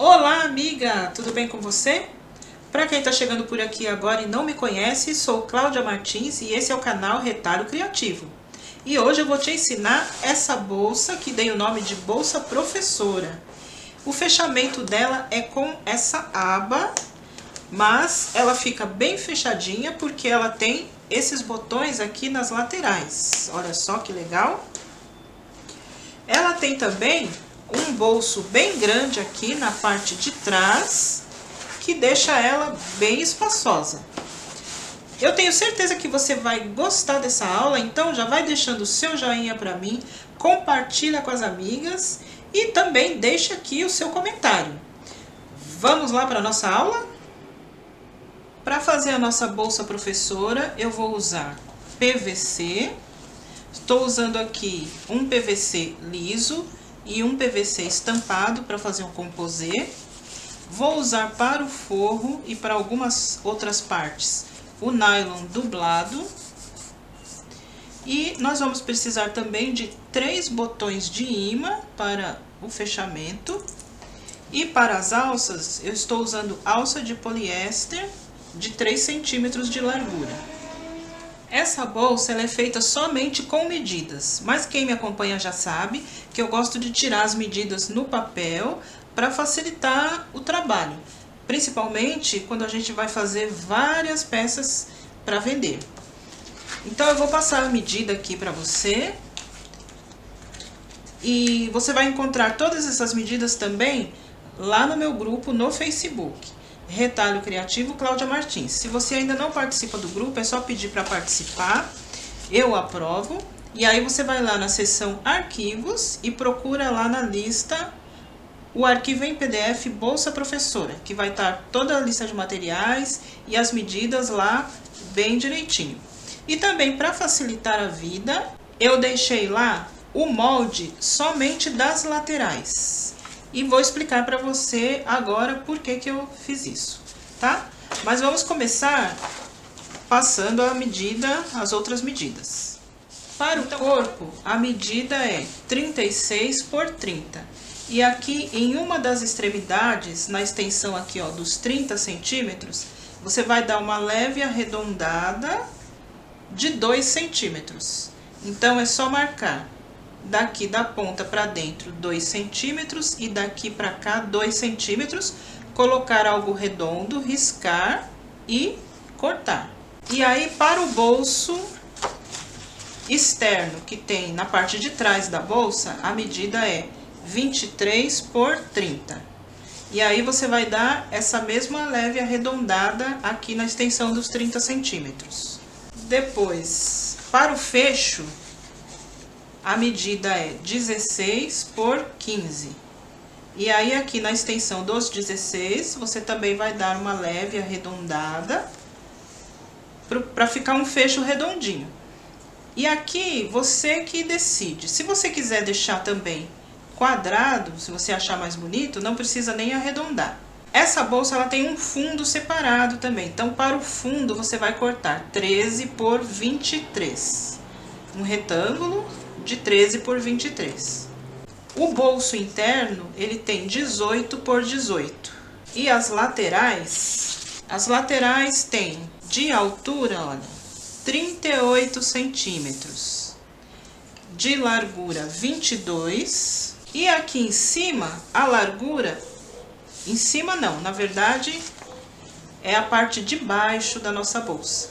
Olá, amiga! Tudo bem com você? Para quem está chegando por aqui agora e não me conhece, sou Cláudia Martins e esse é o canal Retalho Criativo. E hoje eu vou te ensinar essa bolsa que dei o nome de bolsa professora. O fechamento dela é com essa aba, mas ela fica bem fechadinha porque ela tem esses botões aqui nas laterais. Olha só que legal! Ela tem também um bolso bem grande aqui na parte de trás, que deixa ela bem espaçosa. Eu tenho certeza que você vai gostar dessa aula, então já vai deixando o seu joinha para mim, compartilha com as amigas e também deixa aqui o seu comentário. Vamos lá para a nossa aula? Para fazer a nossa bolsa professora, eu vou usar PVC. Estou usando aqui um PVC liso e um PVC estampado para fazer um composê. Vou usar para o forro e para algumas outras partes o nylon dublado. E nós vamos precisar também de 3 botões de imã para o fechamento. E para as alças, eu estou usando alça de poliéster de 3 centímetros de largura. Essa bolsa ela é feita somente com medidas, mas quem me acompanha já sabe que eu gosto de tirar as medidas no papel para facilitar o trabalho, principalmente quando a gente vai fazer várias peças para vender. Então eu vou passar a medida aqui para você e você vai encontrar todas essas medidas também lá no meu grupo no Facebook. Retalho Criativo Cláudia Martins. Se você ainda não participa do grupo, é só pedir para participar, eu aprovo. E aí você vai lá na seção Arquivos e procura lá na lista o arquivo em PDF Bolsa Professora, que vai estar toda a lista de materiais e as medidas lá bem direitinho. E também para facilitar a vida, eu deixei lá o molde somente das laterais. E vou explicar para você agora por que eu fiz isso, tá? Mas vamos começar passando a medida, as outras medidas. Para o corpo, a medida é 36 por 30. E aqui em uma das extremidades, na extensão aqui ó, dos 30 centímetros, você vai dar uma leve arredondada de 2 centímetros. Então é só marcar daqui da ponta para dentro 2 centímetros e daqui para cá 2 centímetros, colocar algo redondo, riscar e cortar. E aí para o bolso externo que tem na parte de trás da bolsa, a medida é 23 por 30. E aí você vai dar essa mesma leve arredondada aqui na extensão dos 30 centímetros. Depois, para o fecho, a medida é 16 por 15. E aí aqui na extensão dos 16, você também vai dar uma leve arredondada para ficar um fecho redondinho. E aqui você que decide. Se você quiser deixar também quadrado, se você achar mais bonito, não precisa nem arredondar. Essa bolsa ela tem um fundo separado também. Então para o fundo você vai cortar 13 por 23. Um retângulo de 13 por 23. O bolso interno, ele tem 18 por 18. E as laterais têm de altura, olha, 38 centímetros. De largura, 22. E aqui em cima, a largura, em cima não, na verdade, é a parte de baixo da nossa bolsa.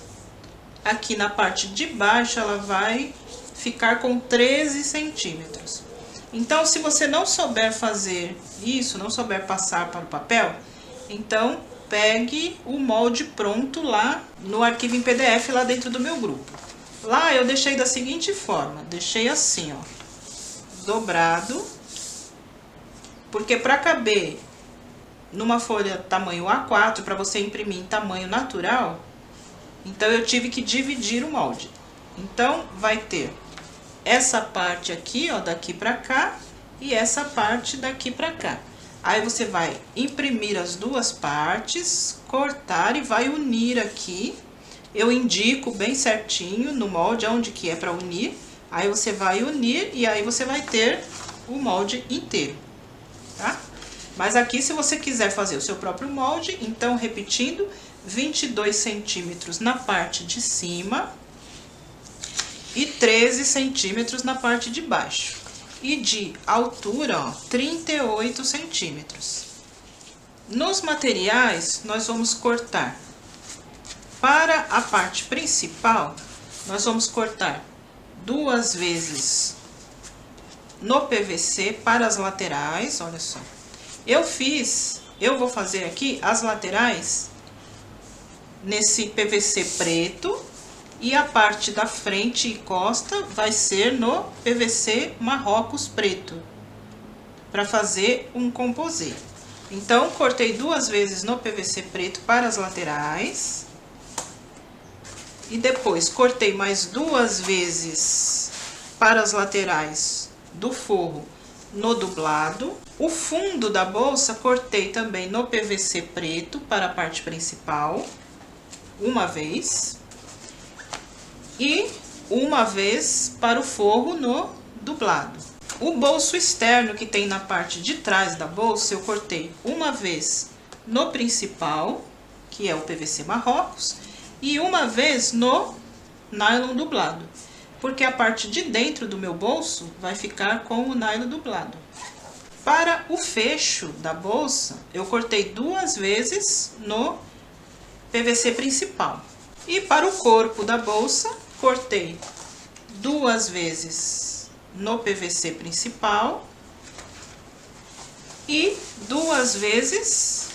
Aqui na parte de baixo, ela vai ficar com 13 centímetros. Então, se você não souber fazer isso, não souber passar para o papel, então pegue o molde pronto lá no arquivo em PDF lá dentro do meu grupo. Lá eu deixei da seguinte forma, deixei assim, ó, dobrado, porque para caber numa folha tamanho A4, para você imprimir em tamanho natural, então eu tive que dividir o molde. Então vai ter essa parte aqui, ó, daqui pra cá, e essa parte daqui pra cá. Aí você vai imprimir as duas partes, cortar e vai unir aqui. Eu indico bem certinho no molde onde que é para unir. Aí você vai unir e aí você vai ter o molde inteiro, tá? Mas aqui, se você quiser fazer o seu próprio molde, então, repetindo, 22 centímetros na parte de cima e 13 centímetros na parte de baixo. E de altura, ó, 38 centímetros. Nos materiais, nós vamos cortar. Para a parte principal, nós vamos cortar 2 vezes no PVC para as laterais, olha só. Eu vou fazer aqui as laterais nesse PVC preto e a parte da frente e costa vai ser no PVC Marrocos preto, para fazer um composê. Então, cortei 2 vezes no PVC preto para as laterais. E depois, cortei mais 2 vezes para as laterais do forro no dublado. O fundo da bolsa, cortei também no PVC preto para a parte principal, uma vez. E uma vez para o forro no dublado. O bolso externo que tem na parte de trás da bolsa, eu cortei uma vez no principal, que é o PVC Marrocos, e uma vez no nylon dublado, porque a parte de dentro do meu bolso vai ficar com o nylon dublado. Para o fecho da bolsa, eu cortei 2 vezes no PVC principal. E para o corpo da bolsa, cortei 2 vezes no PVC principal e 2 vezes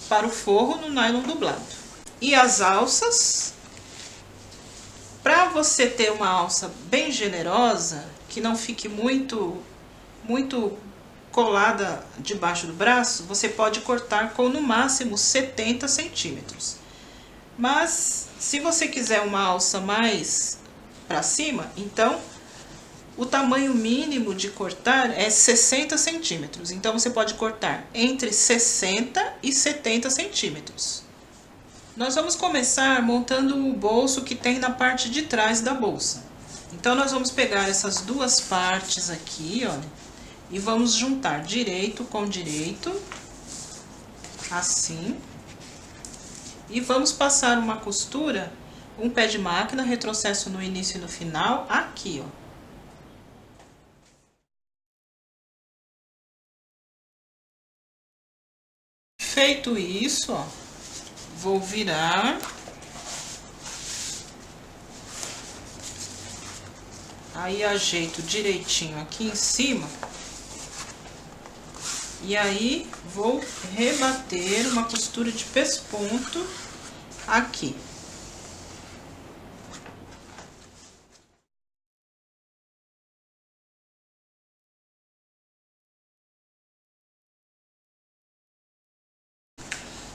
para o forro no nylon dublado. E as alças, para você ter uma alça bem generosa, que não fique muito colada debaixo do braço, você pode cortar com no máximo 70 centímetros. Mas se você quiser uma alça mais para cima, então o tamanho mínimo de cortar é 60 centímetros. Então você pode cortar entre 60 e 70 centímetros. Nós vamos começar montando o bolso que tem na parte de trás da bolsa. Então nós vamos pegar essas 2 partes aqui, ó, e vamos juntar direito com direito, assim. E vamos passar uma costura, um pé de máquina, retrocesso no início e no final, aqui, ó. Feito isso, ó, vou virar. Aí ajeito direitinho aqui em cima. E aí, vou rebater uma costura de pesponto aqui.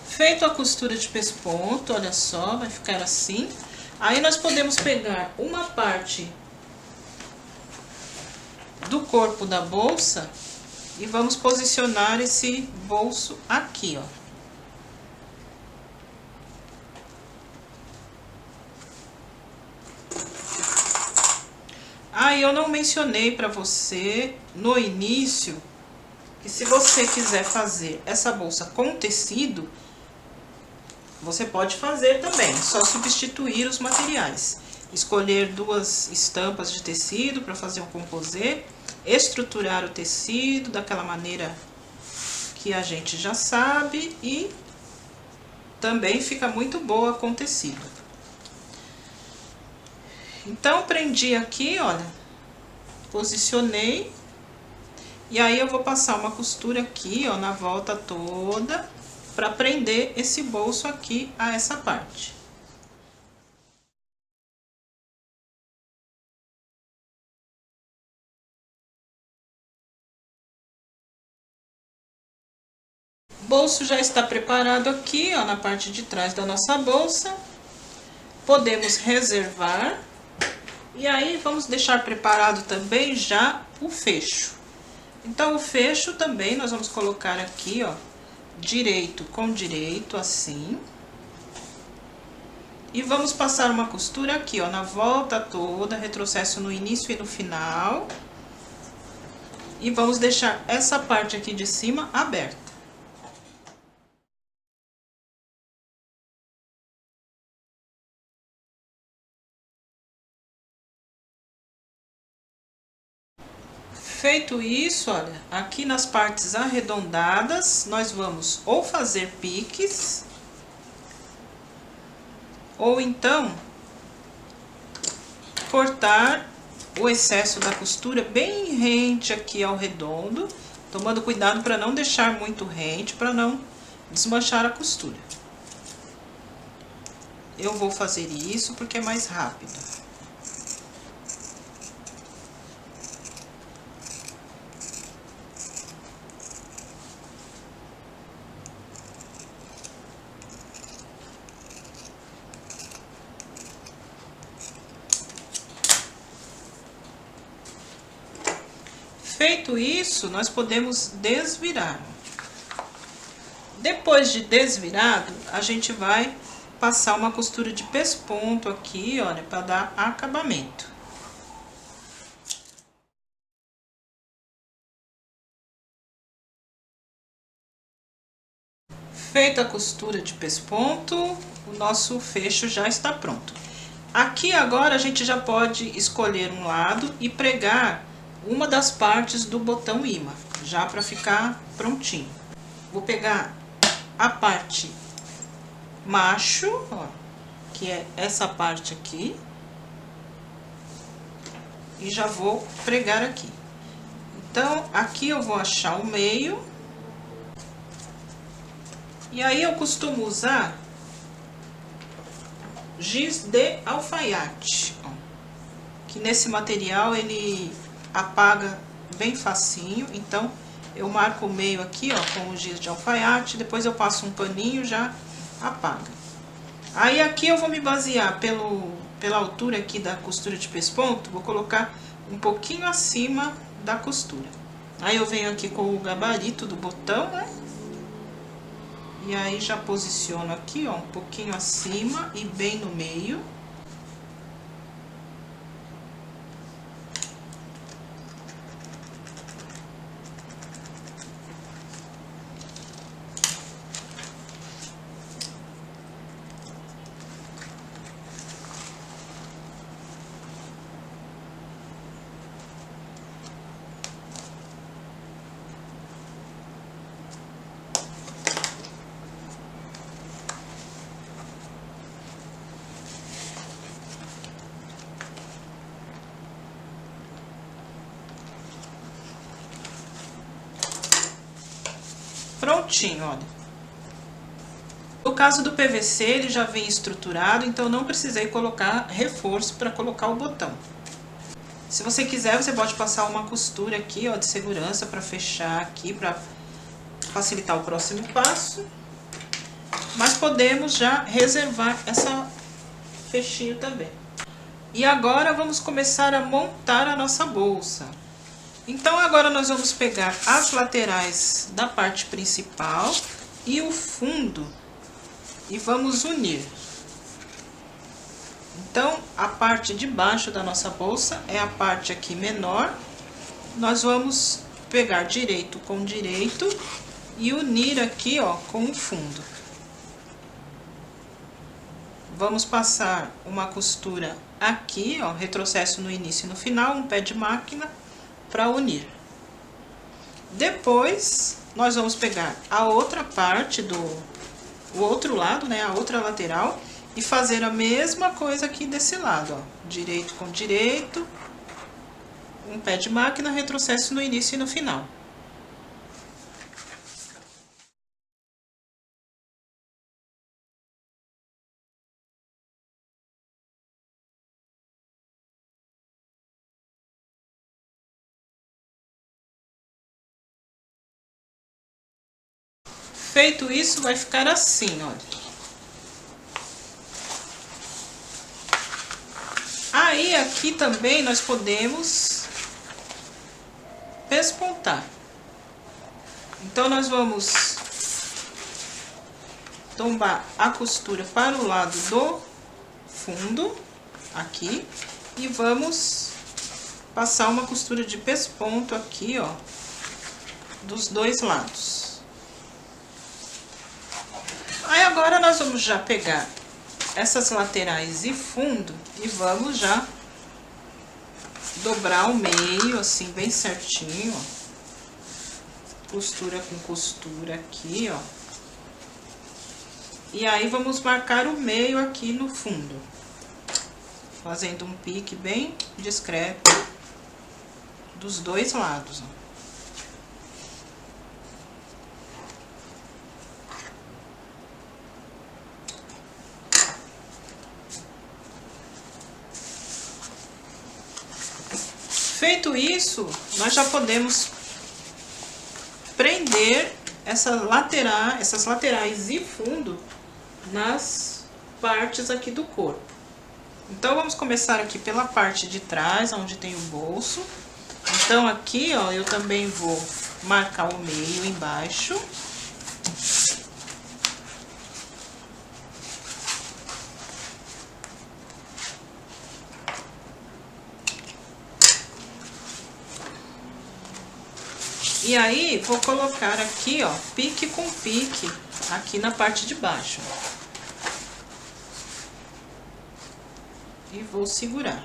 Feito a costura de pesponto, olha só, vai ficar assim. Aí, nós podemos pegar uma parte do corpo da bolsa e vamos posicionar esse bolso aqui, ó. Aí eu não mencionei para você no início que se você quiser fazer essa bolsa com tecido, você pode fazer também, só substituir os materiais. Escolher 2 estampas de tecido para fazer um composê, estruturar o tecido daquela maneira que a gente já sabe e também fica muito boa com tecido. Então, prendi aqui, olha, posicionei e aí eu vou passar uma costura aqui, ó, na volta toda para prender esse bolso aqui a essa parte. O bolso já está preparado aqui, ó, na parte de trás da nossa bolsa. Podemos reservar. E aí, vamos deixar preparado também já o fecho. Então, o fecho também nós vamos colocar aqui, ó, direito com direito, assim. E vamos passar uma costura aqui, ó, na volta toda, retrocesso no início e no final. E vamos deixar essa parte aqui de cima aberta. Feito isso, olha, aqui nas partes arredondadas, nós vamos ou fazer piques, ou então cortar o excesso da costura bem rente aqui ao redondo, tomando cuidado para não deixar muito rente, para não desmanchar a costura. Eu vou fazer isso porque é mais rápido. Feito isso, nós podemos desvirar. Depois de desvirado, a gente vai passar uma costura de pesponto aqui, olha, para dar acabamento. Feita a costura de pesponto, o nosso fecho já está pronto. Aqui agora a gente já pode escolher um lado e pregar uma das partes do botão imã, já para ficar prontinho. Vou pegar a parte macho, ó, que é essa parte aqui, e já vou pregar aqui. Então, aqui eu vou achar o meio, e aí eu costumo usar giz de alfaiate, ó, que nesse material ele apaga bem facinho, então eu marco o meio aqui, ó, com o giz de alfaiate, depois eu passo um paninho, já apaga. Aí aqui eu vou me basear pela altura aqui da costura de pesponto, vou colocar um pouquinho acima da costura. Aí eu venho aqui com o gabarito do botão, né? E aí já posiciono aqui, ó, um pouquinho acima e bem no meio. Prontinho, olha. No caso do PVC, ele já vem estruturado, então não precisei colocar reforço para colocar o botão. Se você quiser, você pode passar uma costura aqui, ó, de segurança para fechar aqui, para facilitar o próximo passo. Mas podemos já reservar essa fechinho também. E agora vamos começar a montar a nossa bolsa. Então agora nós vamos pegar as laterais da parte principal e o fundo e vamos unir. Então a parte de baixo da nossa bolsa é a parte aqui menor. Nós vamos pegar direito com direito e unir aqui, ó, com o fundo. Vamos passar uma costura aqui, ó, retrocesso no início e no final, um pé de máquina para unir. Depois, nós vamos pegar a outra parte o outro lado, né, a outra lateral, e fazer a mesma coisa aqui desse lado, ó, direito com direito, um pé de máquina, retrocesso no início e no final. Feito isso, vai ficar assim, olha. Aí, aqui também nós podemos pespontar. Então, nós vamos tombar a costura para o lado do fundo, aqui, e vamos passar uma costura de pesponto aqui, ó, dos dois lados. Aí agora nós vamos já pegar essas laterais e fundo e vamos já dobrar o meio, assim, bem certinho, ó. Costura com costura aqui, ó. E aí, vamos marcar o meio aqui no fundo, fazendo um pique bem discreto dos dois lados, ó. Feito isso, nós já podemos prender essas laterais e fundo nas partes aqui do corpo. Então, vamos começar aqui pela parte de trás, onde tem o bolso. Então, aqui, ó, eu também vou marcar o meio embaixo. E aí, vou colocar aqui, ó, pique com pique, aqui na parte de baixo. E vou segurar.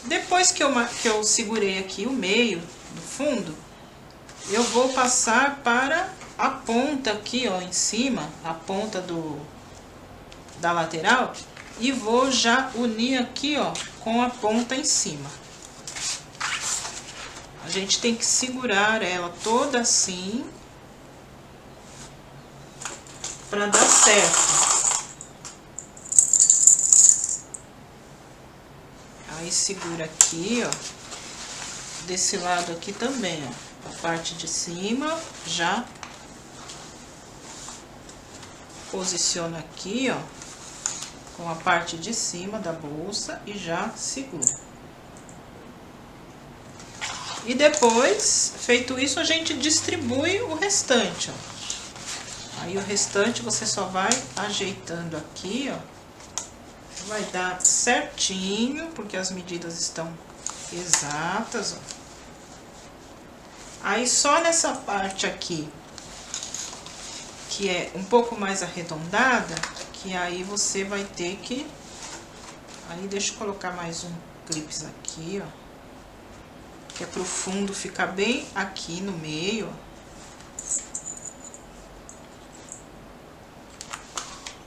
Depois que eu segurei aqui o meio do fundo, eu vou passar para a ponta aqui, ó, em cima, a ponta da lateral, e vou já unir aqui, ó, com a ponta em cima. A gente tem que segurar ela toda assim, para dar certo. Aí segura aqui, ó, desse lado aqui também, ó, a parte de cima, já posiciona aqui, ó, com a parte de cima da bolsa e já segura. E depois, feito isso, a gente distribui o restante, ó. Aí o restante você só vai ajeitando aqui, ó. Vai dar certinho, porque as medidas estão exatas, ó. Aí só nessa parte aqui, que é um pouco mais arredondada, que aí você vai ter que... Aí deixa eu colocar mais um clips aqui, ó. Que é pro fundo ficar bem aqui no meio, ó.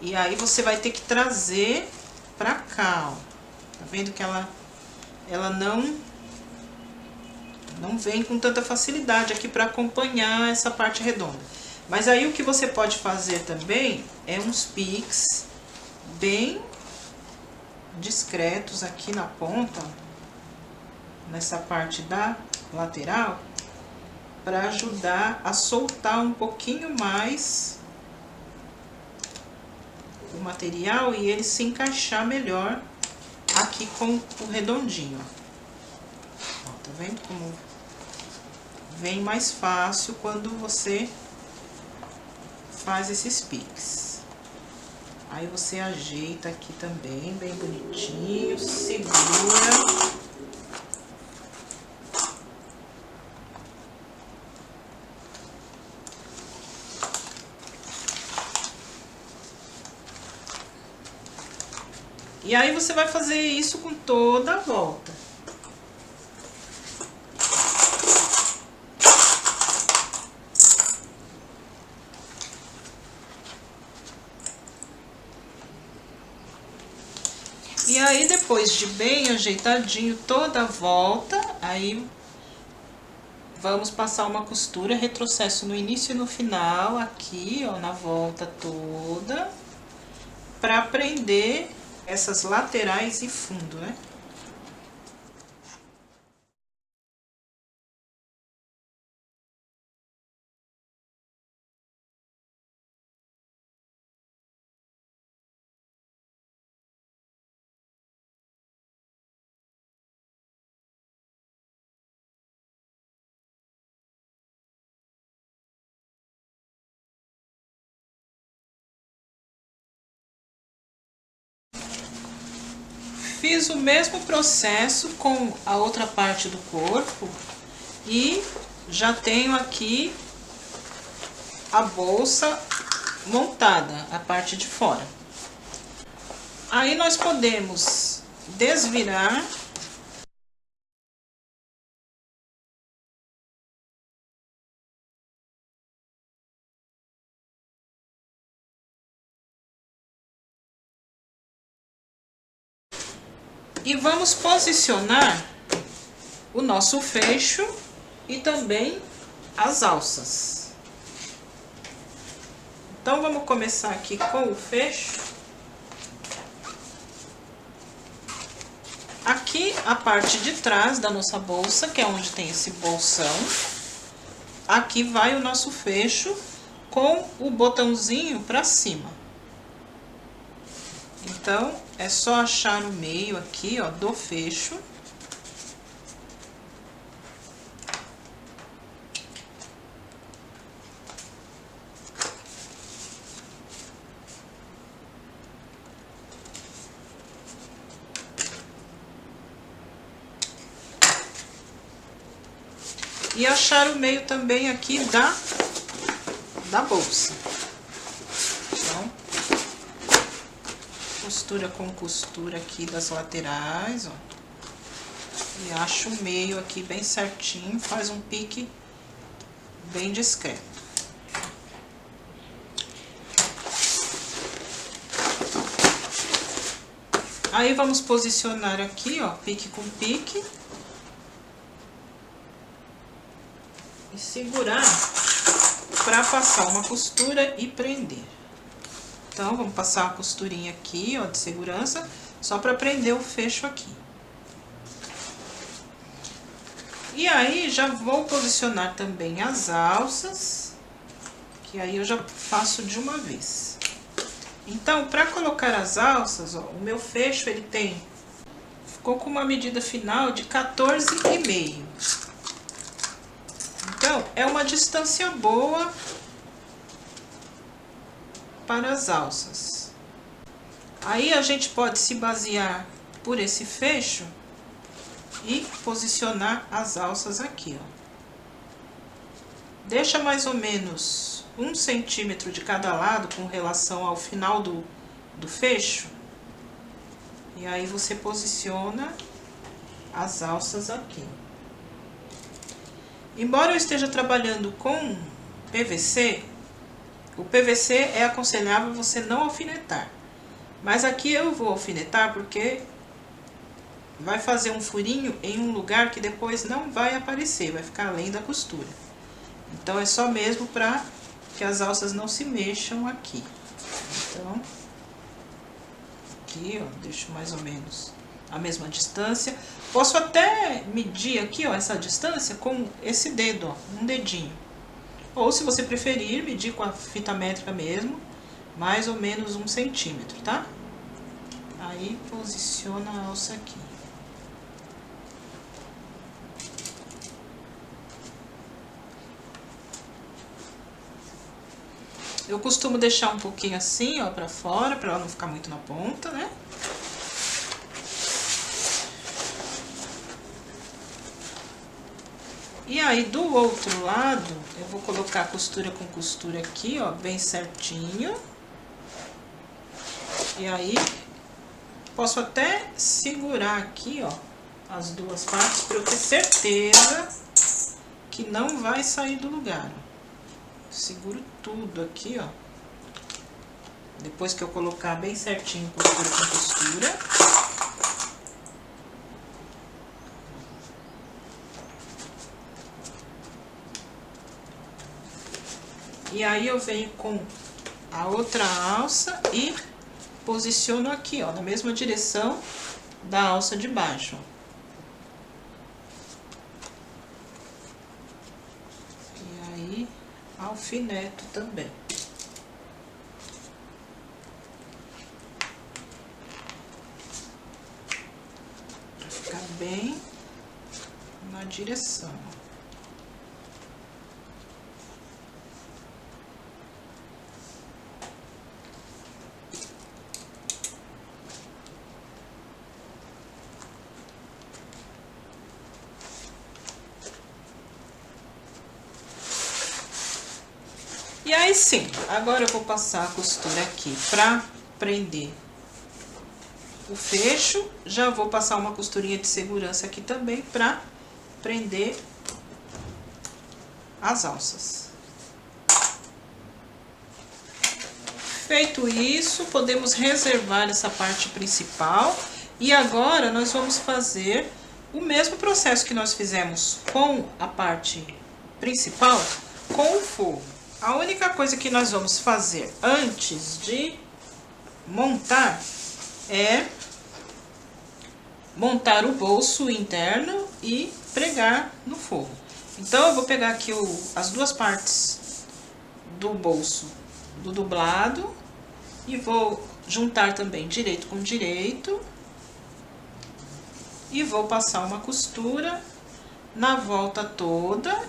E aí você vai ter que trazer pra cá, ó. Tá vendo que ela não vem com tanta facilidade aqui pra acompanhar essa parte redonda. Mas aí o que você pode fazer também é uns piques bem discretos aqui na ponta, nessa parte da lateral, para ajudar a soltar um pouquinho mais o material e ele se encaixar melhor aqui com o redondinho. Ó, tá vendo como vem mais fácil quando você faz esses piques. Aí você ajeita aqui também, bem bonitinho, segura. E aí você vai fazer isso com toda a volta. E aí, depois de bem ajeitadinho toda a volta, aí vamos passar uma costura, retrocesso no início e no final, aqui, ó, na volta toda, pra prender essas laterais e fundo, né? Fiz o mesmo processo com a outra parte do corpo e já tenho aqui a bolsa montada, a parte de fora. Aí nós podemos desvirar e vamos posicionar o nosso fecho e também as alças. Então vamos começar aqui com o fecho. Aqui a parte de trás da nossa bolsa, que é onde tem esse bolsão, aqui vai o nosso fecho com o botãozinho para cima. Então é só achar o meio aqui, ó, do fecho. E achar o meio também aqui da bolsa. Então, costura com costura aqui das laterais, ó. E acha o meio aqui bem certinho, faz um pique bem discreto. Aí vamos posicionar aqui, ó, pique com pique. E segurar para passar uma costura e prender. Então, vamos passar uma costurinha aqui, ó, de segurança, só para prender o fecho aqui. E aí, já vou posicionar também as alças, que aí eu já faço de uma vez. Então, para colocar as alças, ó, o meu fecho, ele ficou com uma medida final de 14,5. Então, é uma distância boa para as alças. Aí a gente pode se basear por esse fecho e posicionar as alças aqui, ó. Deixa mais ou menos 1 centímetro de cada lado com relação ao final do fecho. E aí você posiciona as alças aqui. Embora eu esteja trabalhando com PVC, o PVC é aconselhável você não alfinetar. Mas aqui eu vou alfinetar porque vai fazer um furinho em um lugar que depois não vai aparecer, vai ficar além da costura. Então é só mesmo para que as alças não se mexam aqui. Então, aqui, ó, deixo mais ou menos a mesma distância. Posso até medir aqui, ó, essa distância com esse dedo, ó, um dedinho. Ou, se você preferir, medir com a fita métrica mesmo, mais ou menos 1 centímetro, tá? Aí, posiciona a alça aqui. Eu costumo deixar um pouquinho assim, ó, pra fora, pra ela não ficar muito na ponta, né? E aí, do outro lado, eu vou colocar costura com costura aqui, ó, bem certinho. E aí, posso até segurar aqui, ó, as duas partes para eu ter certeza que não vai sair do lugar. Seguro tudo aqui, ó. Depois que eu colocar bem certinho costura com costura. E aí eu venho com a outra alça e posiciono aqui, ó, na mesma direção da alça de baixo. E aí alfineto também. Pra ficar bem na direção. E aí, sim, agora eu vou passar a costura aqui pra prender o fecho. Já vou passar uma costurinha de segurança aqui também pra prender as alças. Feito isso, podemos reservar essa parte principal. E agora nós vamos fazer o mesmo processo que nós fizemos com a parte principal, com o forro. A única coisa que nós vamos fazer antes de montar é montar o bolso interno e pregar no forro. Então, eu vou pegar aqui as duas partes do bolso do dublado e vou juntar também direito com direito. E vou passar uma costura na volta toda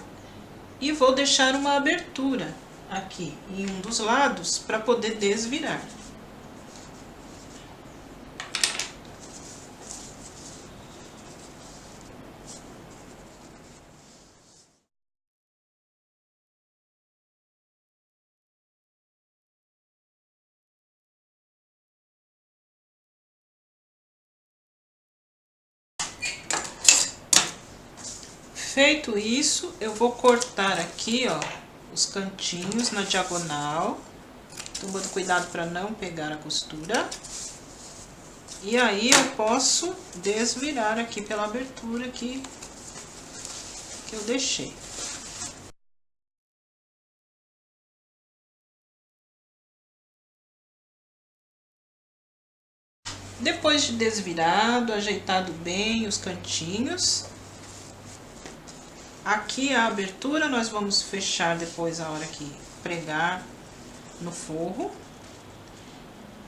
e vou deixar uma abertura aqui em um dos lados para poder desvirar. Feito isso, eu vou cortar aqui, ó, os cantinhos na diagonal, tomando cuidado para não pegar a costura. E aí eu posso desvirar aqui pela abertura que eu deixei. Depois de desvirado, ajeitado bem os cantinhos, aqui a abertura nós vamos fechar depois a hora que pregar no forro.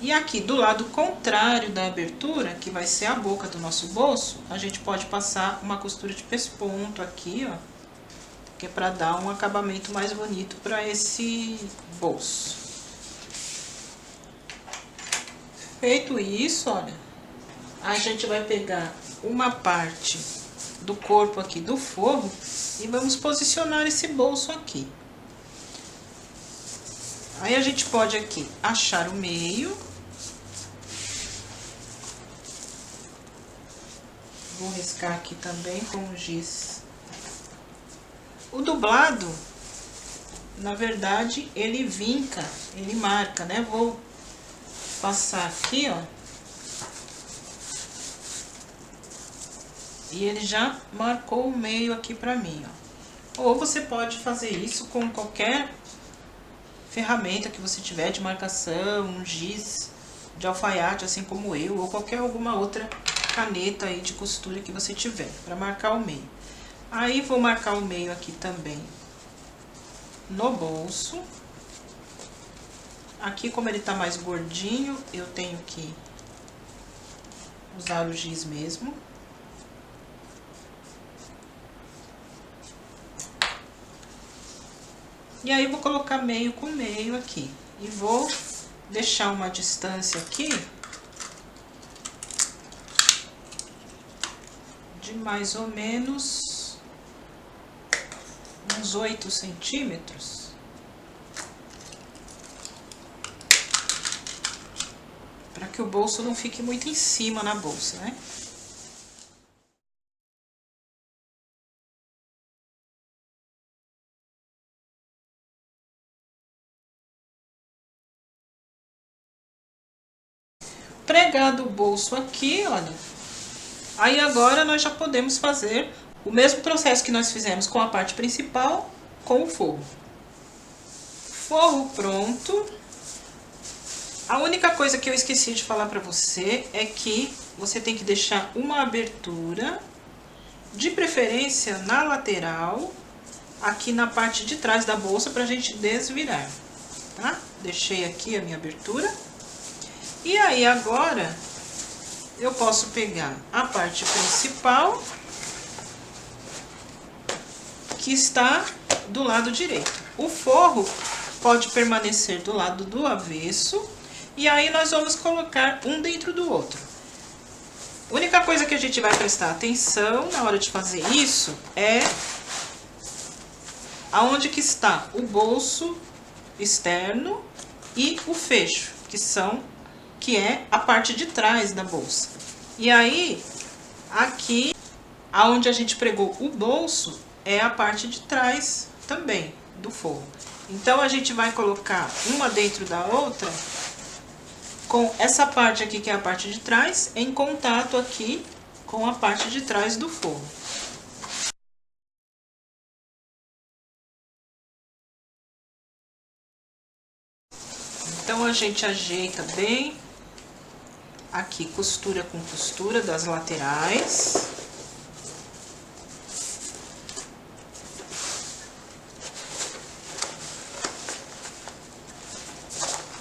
E aqui do lado contrário da abertura, que vai ser a boca do nosso bolso, a gente pode passar uma costura de pesponto aqui, ó, que é para dar um acabamento mais bonito para esse bolso. Feito isso, olha, a gente vai pegar uma parte do corpo aqui do forro e vamos posicionar esse bolso aqui. Aí a gente pode aqui achar o meio. Vou riscar aqui também com o giz. O dublado, na verdade, ele vinca, ele marca, né? Vou passar aqui, ó. E ele já marcou o meio aqui pra mim, ó. Ou você pode fazer isso com qualquer ferramenta que você tiver de marcação, um giz de alfaiate, assim como eu, ou alguma outra caneta aí de costura que você tiver, para marcar o meio. Aí, vou marcar o meio aqui também no bolso. Aqui, como ele tá mais gordinho, eu tenho que usar o giz mesmo. E aí, vou colocar meio com meio aqui. E vou deixar uma distância aqui de mais ou menos uns 8 centímetros. Para que o bolso não fique muito em cima na bolsa, né? Pregado o bolso aqui, olha. Aí agora nós já podemos fazer o mesmo processo que nós fizemos com a parte principal, com o forro. Forro pronto. A única coisa que eu esqueci de falar pra você é que você tem que deixar uma abertura, de preferência na lateral, aqui na parte de trás da bolsa, pra gente desvirar, tá? Deixei aqui a minha abertura. E aí agora eu posso pegar a parte principal, que está do lado direito. O forro pode permanecer do lado do avesso, e aí nós vamos colocar um dentro do outro. A única coisa que a gente vai prestar atenção na hora de fazer isso é aonde que está o bolso externo e o fecho, que é a parte de trás da bolsa. E aí, aqui, aonde a gente pregou o bolso, é a parte de trás também do forro. Então, a gente vai colocar uma dentro da outra, com essa parte aqui, que é a parte de trás, em contato aqui com a parte de trás do forro. Então, a gente ajeita bem aqui, costura com costura das laterais.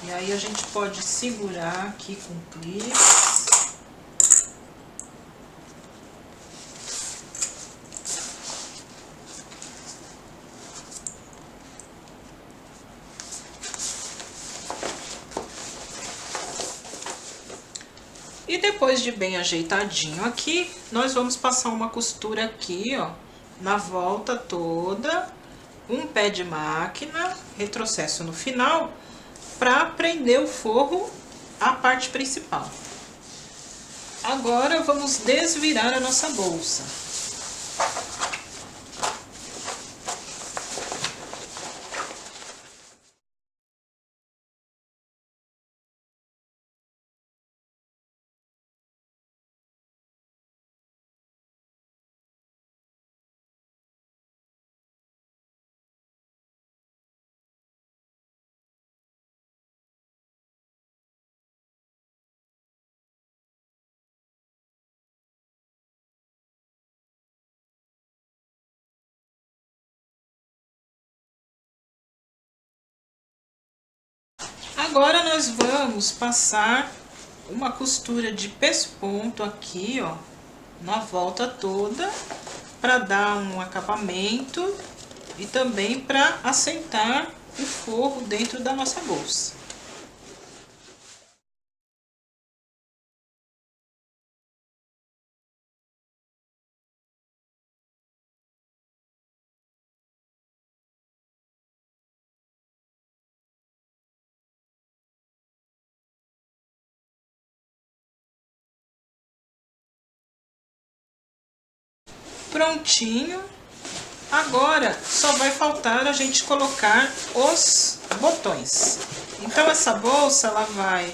E aí, a gente pode segurar aqui com clips. E depois de bem ajeitadinho aqui, nós vamos passar uma costura aqui, ó, na volta toda, um pé de máquina, retrocesso no final, para prender o forro à parte principal. Agora, vamos desvirar a nossa bolsa. Agora, nós vamos passar uma costura de pesponto aqui, ó, na volta toda, para dar um acabamento e também para assentar o forro dentro da nossa bolsa. Prontinho. Agora, só vai faltar a gente colocar os botões. Então, essa bolsa, ela vai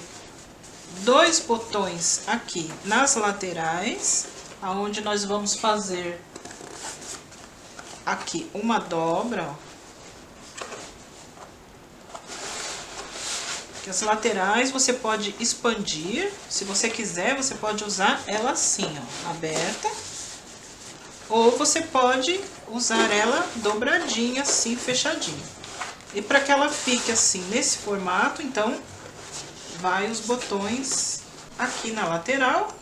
2 botões aqui nas laterais, aonde nós vamos fazer aqui uma dobra, ó. Que as laterais você pode expandir, se você quiser, você pode usar ela assim, ó, aberta. Ou você pode usar ela dobradinha, assim, fechadinha. E para que ela fique assim, nesse formato, então, vai os botões aqui na lateral,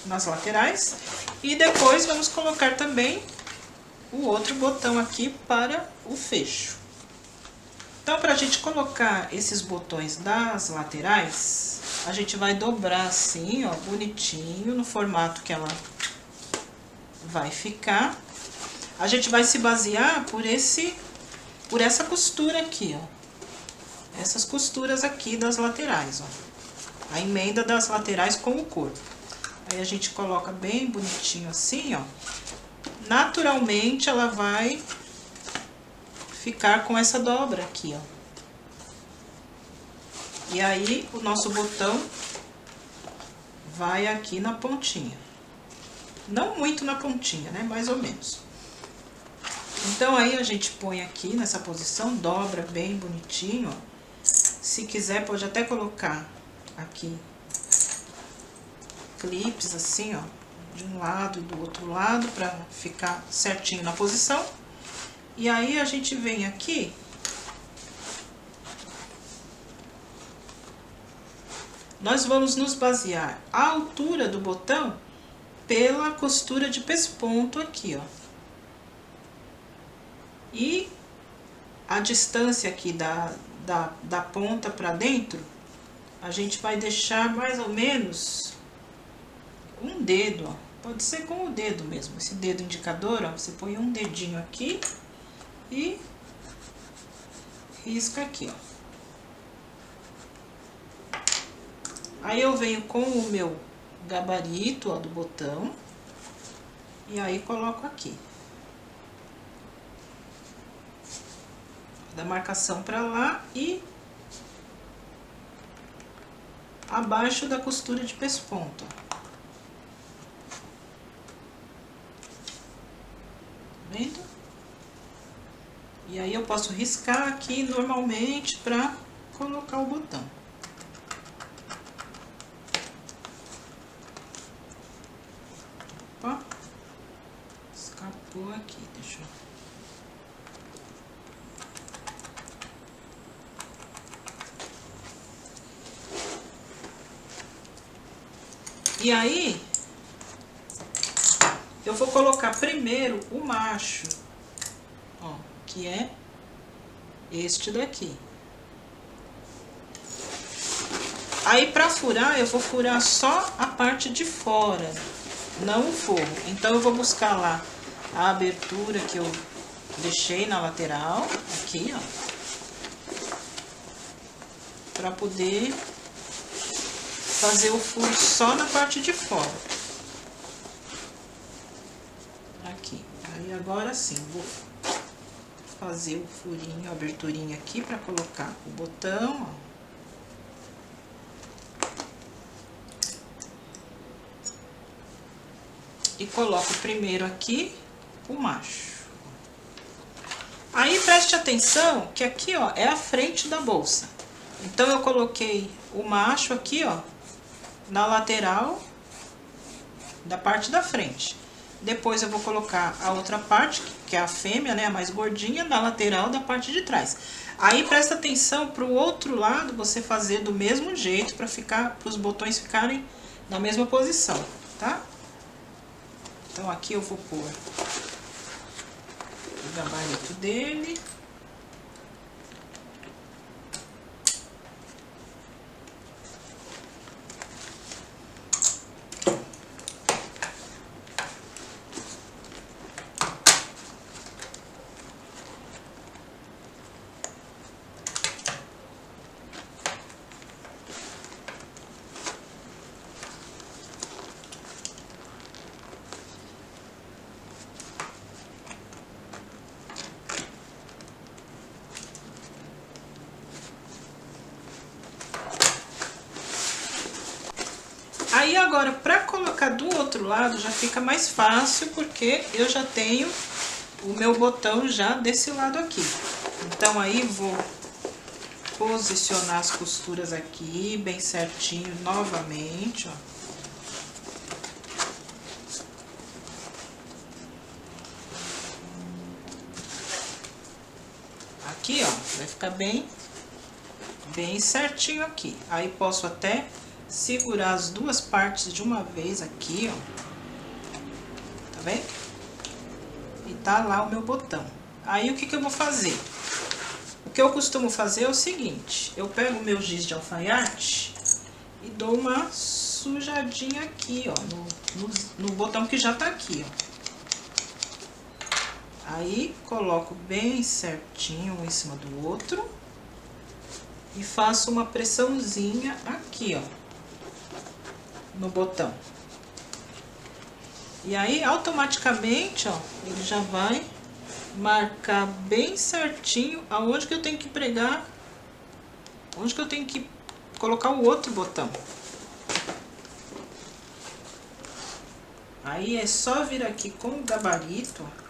nas laterais. E depois vamos colocar também o outro botão aqui para o fecho. Então, para a gente colocar esses botões das laterais, a gente vai dobrar assim, ó, bonitinho, no formato que ela vai ficar. A gente vai se basear por essa costura aqui, ó. Essas costuras aqui das laterais, ó. A emenda das laterais com o corpo. Aí a gente coloca bem bonitinho assim, ó. Naturalmente ela vai ficar com essa dobra aqui, ó. E aí o nosso botão vai aqui na pontinha. Não muito na pontinha, né? Mais ou menos. Então, aí a gente põe aqui nessa posição, dobra bem bonitinho, ó. Se quiser, pode até colocar aqui clipes assim, ó, de um lado e do outro lado, pra ficar certinho na posição. E aí, a gente vem aqui nós vamos nos basear a altura do botão pela costura de pesponto aqui, ó. E a distância aqui da ponta pra dentro, a gente vai deixar mais ou menos um dedo, ó. Pode ser com o dedo mesmo, esse dedo indicador, ó. Você põe um dedinho aqui e risca aqui, ó. Aí eu venho com o meu gabarito, ó, do botão, e aí coloco aqui. Da marcação pra lá e abaixo da costura de pesponto, ó. Vendo? E aí eu posso riscar aqui normalmente pra colocar o botão. Opa, escapou aqui, deixa eu... E aí, eu vou colocar primeiro o macho, ó, que é este daqui. Aí, pra furar, eu vou furar só a parte de fora, não o forro. Então, eu vou buscar lá a abertura que eu deixei na lateral, aqui, ó, pra poder fazer o furo só na parte de fora. Aqui. Aí agora sim, vou fazer o furinho, a aberturinha aqui pra colocar o botão, ó. E coloco primeiro aqui o macho. Aí preste atenção que aqui, ó, é a frente da bolsa. Então eu coloquei o macho aqui, ó, na lateral da parte da frente. Depois eu vou colocar a outra parte, que é a fêmea, né, a mais gordinha, na lateral da parte de trás. Aí presta atenção pro outro lado você fazer do mesmo jeito para os botões ficarem na mesma posição, tá? Então aqui eu vou pôr o gabarito dele. Aí agora, para colocar do outro lado, já fica mais fácil, porque eu já tenho o meu botão já desse lado aqui. Então aí vou posicionar as costuras aqui, bem certinho, novamente, ó. Aqui, ó, vai ficar bem certinho aqui. Aí posso até segurar as duas partes de uma vez aqui, ó. Tá vendo? E tá lá o meu botão. Aí o que que eu vou fazer? O que eu costumo fazer é o seguinte: eu pego o meu giz de alfaiate e dou uma sujadinha aqui, ó, no botão que já tá aqui, ó. Aí coloco bem certinho um em cima do outro e faço uma pressãozinha aqui, ó, no botão. E aí automaticamente, ó, ele já vai marcar bem certinho aonde que eu tenho que pregar, onde que eu tenho que colocar o outro botão. Aí é só vir aqui com o gabarito, ó.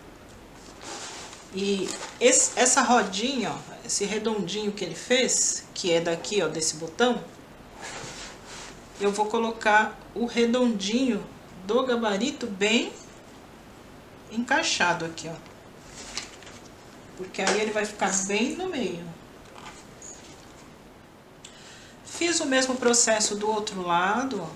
E essa rodinha, ó, esse redondinho que ele fez, que é daqui, ó, desse botão, eu vou colocar o redondinho do gabarito bem encaixado aqui, ó. Porque aí ele vai ficar bem no meio. Fiz o mesmo processo do outro lado, ó.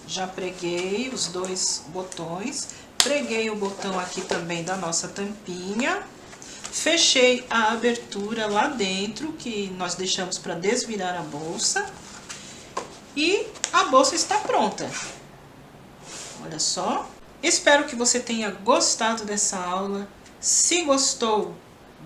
Já preguei os dois botões. Preguei o botão aqui também da nossa tampinha, fechei a abertura lá dentro, que nós deixamos para desvirar a bolsa, e a bolsa está pronta. Olha só. Espero que você tenha gostado dessa aula. Se gostou,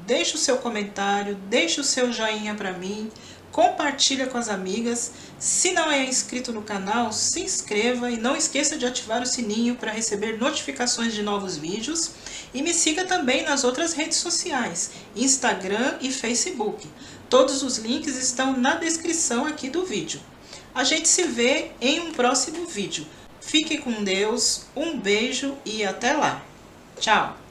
deixa o seu comentário, deixa o seu joinha para mim, compartilha com as amigas. Se não é inscrito no canal, se inscreva e não esqueça de ativar o sininho para receber notificações de novos vídeos. E me siga também nas outras redes sociais, Instagram e Facebook. Todos os links estão na descrição aqui do vídeo. A gente se vê em um próximo vídeo. Fique com Deus, um beijo e até lá. Tchau!